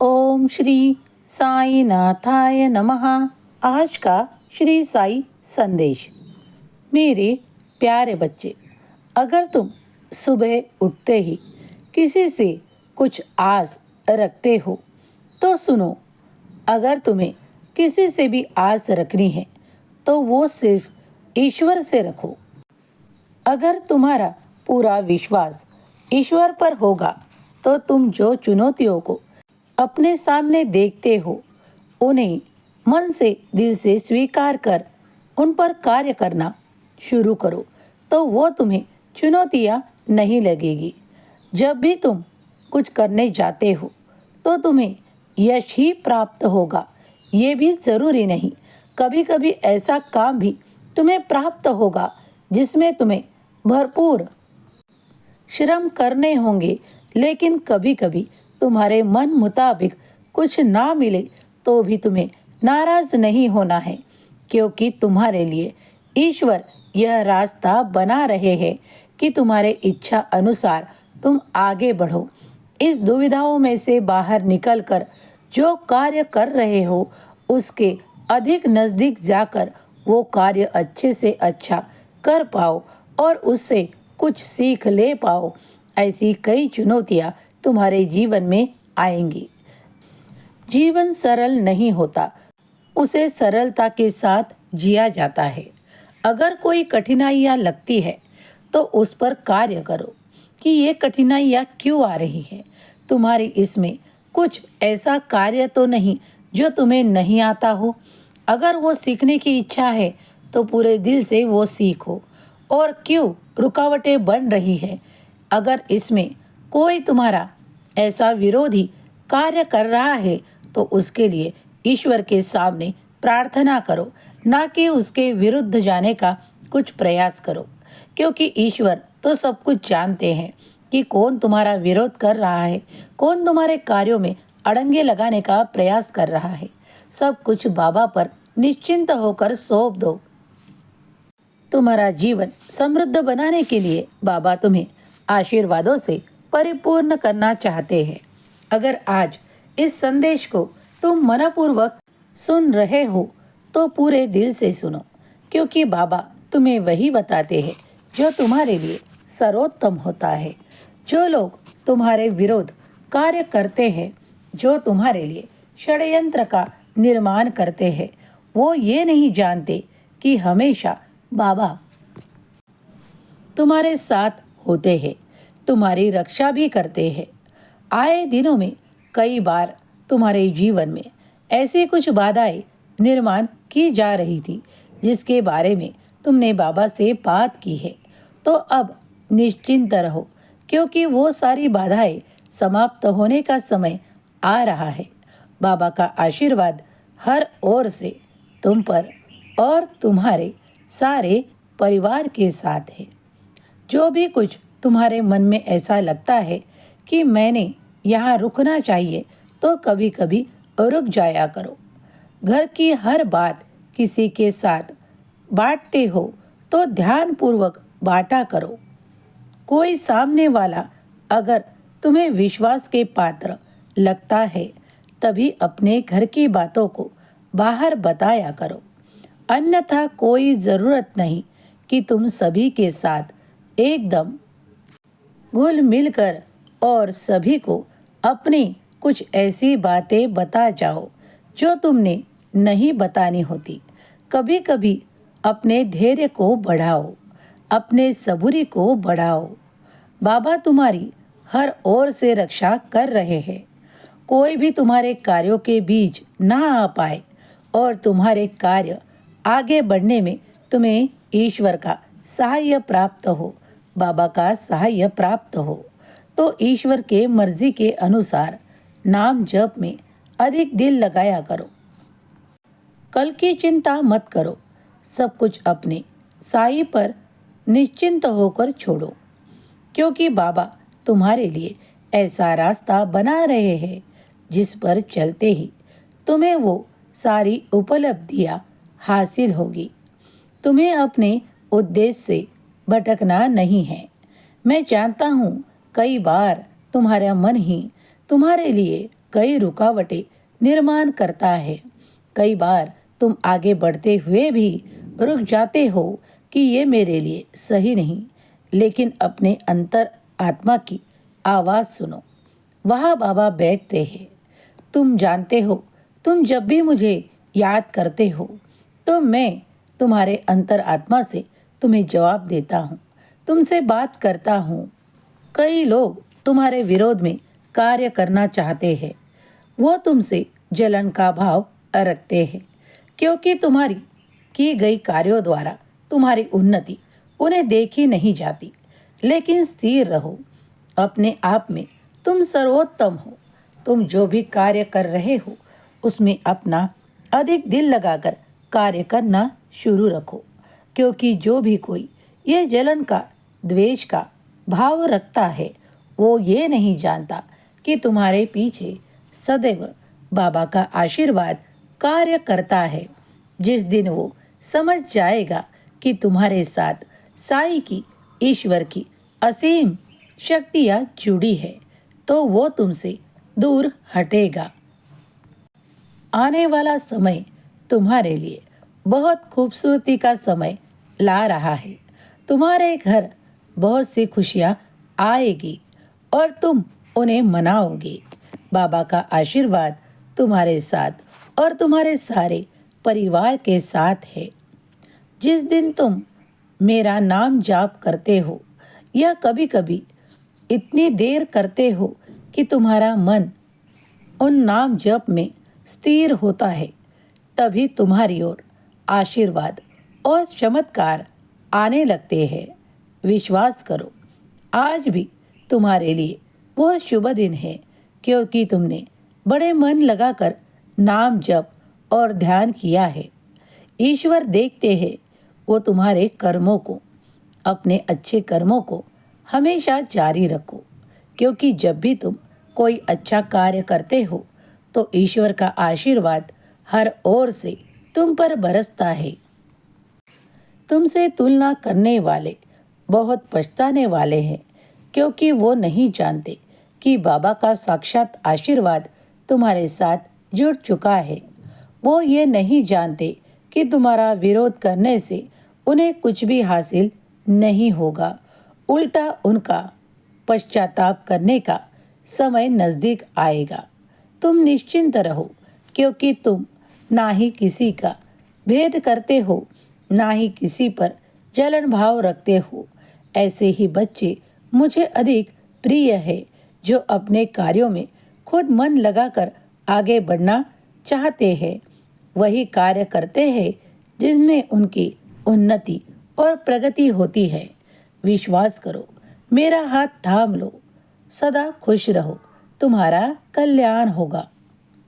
ओम श्री साई नाथाय नमः। आज का श्री साई संदेश। मेरे प्यारे बच्चे, अगर तुम सुबह उठते ही किसी से कुछ आस रखते हो तो सुनो, अगर तुम्हें किसी से भी आस रखनी है तो वो सिर्फ ईश्वर से रखो। अगर तुम्हारा पूरा विश्वास ईश्वर पर होगा तो तुम जो चुनौतियों को अपने सामने देखते हो उन्हें मन से दिल से स्वीकार कर उन पर कार्य करना शुरू करो तो वो तुम्हें चुनौतियाँ नहीं लगेगी। जब भी तुम कुछ करने जाते हो तो तुम्हें यश ही प्राप्त होगा, ये भी ज़रूरी नहीं। कभी कभी ऐसा काम भी तुम्हें प्राप्त होगा जिसमें तुम्हें भरपूर श्रम करने होंगे, लेकिन कभी कभी तुम्हारे मन मुताबिक कुछ ना मिले तो भी तुम्हें नाराज नहीं होना है, क्योंकि तुम्हारे लिए ईश्वर यह रास्ता बना रहे हैं कि तुम्हारे इच्छा अनुसार तुम आगे बढ़ो। इस दुविधाओं में से बाहर निकलकर जो कार्य कर रहे हो उसके अधिक नज़दीक जाकर वो कार्य अच्छे से अच्छा कर पाओ और उससे कुछ सीख ले पाओ। ऐसी कई चुनौतियाँ तुम्हारे जीवन में आएंगी। जीवन सरल नहीं होता, उसे सरलता के साथ जिया जाता है। अगर कोई कठिनाइयाँ लगती है तो उस पर कार्य करो कि ये कठिनाइयाँ क्यों आ रही है। तुम्हारी इसमें कुछ ऐसा कार्य तो नहीं जो तुम्हें नहीं आता हो। अगर वो सीखने की इच्छा है तो पूरे दिल से वो सीखो। और क्यों रुकावटें बन रही है, अगर इसमें कोई तुम्हारा ऐसा विरोधी कार्य कर रहा है तो उसके लिए ईश्वर के सामने प्रार्थना करो, ना कि उसके विरुद्ध जाने का कुछ प्रयास करो, क्योंकि ईश्वर तो सब कुछ जानते हैं कि कौन तुम्हारा विरोध कर रहा है, कौन तुम्हारे कार्यों में अड़ंगे लगाने का प्रयास कर रहा है। सब कुछ बाबा पर निश्चिंत होकर सौंप दो। तुम्हारा जीवन समृद्ध बनाने के लिए बाबा तुम्हें आशीर्वादों से परिपूर्ण करना चाहते हैं। अगर आज इस संदेश को तुम मनपूर्वक सुन रहे हो तो पूरे दिल से सुनो, क्योंकि बाबा तुम्हें वही बताते हैं जो तुम्हारे लिए सर्वोत्तम होता है। जो लोग तुम्हारे विरोध कार्य करते हैं, जो तुम्हारे लिए षड्यंत्र का निर्माण करते हैं, वो ये नहीं जानते कि हमेशा बाबा तुम्हारे साथ होते हैं, तुम्हारी रक्षा भी करते हैं। आए दिनों में कई बार तुम्हारे जीवन में ऐसी कुछ बाधाएं निर्माण की जा रही थी जिसके बारे में तुमने बाबा से बात की है। तो अब निश्चिंत रहो, क्योंकि वो सारी बाधाएं समाप्त होने का समय आ रहा है। बाबा का आशीर्वाद हर ओर से तुम पर और तुम्हारे सारे परिवार के साथ है। जो भी कुछ तुम्हारे मन में ऐसा लगता है कि मैंने यहाँ रुकना चाहिए, तो कभी कभी रुक जाया करो। घर की हर बात किसी के साथ बांटते हो तो ध्यानपूर्वक बांटा करो। कोई सामने वाला अगर तुम्हें विश्वास के पात्र लगता है तभी अपने घर की बातों को बाहर बताया करो, अन्यथा कोई ज़रूरत नहीं कि तुम सभी के साथ एकदम घुल मिलकर और सभी को अपनी कुछ ऐसी बातें बता जाओ जो तुमने नहीं बतानी होती। कभी कभी अपने धैर्य को बढ़ाओ, अपने सबूरी को बढ़ाओ। बाबा तुम्हारी हर ओर से रक्षा कर रहे हैं। कोई भी तुम्हारे कार्यों के बीच ना आ पाए और तुम्हारे कार्य आगे बढ़ने में तुम्हें ईश्वर का सहाय प्राप्त हो, बाबा का सहाय प्राप्त हो। तो ईश्वर के मर्जी के अनुसार नाम जप में अधिक दिल लगाया करो। कल की चिंता मत करो, सब कुछ अपने साई पर निश्चिंत होकर छोड़ो, क्योंकि बाबा तुम्हारे लिए ऐसा रास्ता बना रहे हैं जिस पर चलते ही तुम्हें वो सारी उपलब्धियाँ हासिल होगी। तुम्हें अपने उद्देश्य से भटकना नहीं है। मैं जानता हूँ कई बार तुम्हारा मन ही तुम्हारे लिए कई रुकावटें निर्माण करता है। कई बार तुम आगे बढ़ते हुए भी रुक जाते हो कि ये मेरे लिए सही नहीं, लेकिन अपने अंतर आत्मा की आवाज़ सुनो। वहाँ बाबा बैठते हैं। तुम जानते हो, तुम जब भी मुझे याद करते हो तो मैं तुम्हारे अंतर आत्मा से तुम्हें जवाब देता हूँ, तुमसे बात करता हूँ। कई लोग तुम्हारे विरोध में कार्य करना चाहते हैं। वो तुमसे जलन का भाव रखते हैं, क्योंकि तुम्हारी की गई कार्यों द्वारा तुम्हारी उन्नति उन्हें देखी नहीं जाती। लेकिन स्थिर रहो, अपने आप में तुम सर्वोत्तम हो। तुम जो भी कार्य कर रहे हो उसमें अपना अधिक दिल लगाकर कार्य करना शुरू रखो, क्योंकि जो भी कोई ये जलन का, द्वेष का भाव रखता है, वो ये नहीं जानता कि तुम्हारे पीछे सदैव बाबा का आशीर्वाद कार्य करता है। जिस दिन वो समझ जाएगा कि तुम्हारे साथ साईं की, ईश्वर की असीम शक्तियाँ जुड़ी है, तो वो तुमसे दूर हटेगा। आने वाला समय तुम्हारे लिए बहुत खूबसूरती का समय ला रहा है। तुम्हारे घर बहुत सी खुशियाँ आएगी और तुम उन्हें मनाओगे। बाबा का आशीर्वाद तुम्हारे साथ और तुम्हारे सारे परिवार के साथ है। जिस दिन तुम मेरा नाम जाप करते हो या कभी कभी इतनी देर करते हो कि तुम्हारा मन उन नाम जप में स्थिर होता है, तभी तुम्हारी ओर आशीर्वाद और चमत्कार आने लगते हैं। विश्वास करो, आज भी तुम्हारे लिए बहुत शुभ दिन है, क्योंकि तुमने बड़े मन लगाकर नाम जप और ध्यान किया है। ईश्वर देखते हैं वो तुम्हारे कर्मों को। अपने अच्छे कर्मों को हमेशा जारी रखो, क्योंकि जब भी तुम कोई अच्छा कार्य करते हो तो ईश्वर का आशीर्वाद हर ओर से तुम पर बरसता है। तुमसे तुलना करने वाले बहुत पछताने वाले हैं, क्योंकि वो नहीं जानते कि बाबा का साक्षात आशीर्वाद तुम्हारे साथ जुड़ चुका है। वो ये नहीं जानते कि तुम्हारा विरोध करने से उन्हें कुछ भी हासिल नहीं होगा। उल्टा उनका पश्चाताप करने का समय नज़दीक आएगा। तुम निश्चिंत रहो, क्योंकि तुम ना ही किसी का भेद करते हो, ना ही किसी पर जलन भाव रखते हो। ऐसे ही बच्चे मुझे अधिक प्रिय है, जो अपने कार्यों में खुद मन लगाकर आगे बढ़ना चाहते हैं। वही कार्य करते हैं जिसमें उनकी उन्नति और प्रगति होती है। विश्वास करो, मेरा हाथ थाम लो, सदा खुश रहो, तुम्हारा कल्याण होगा।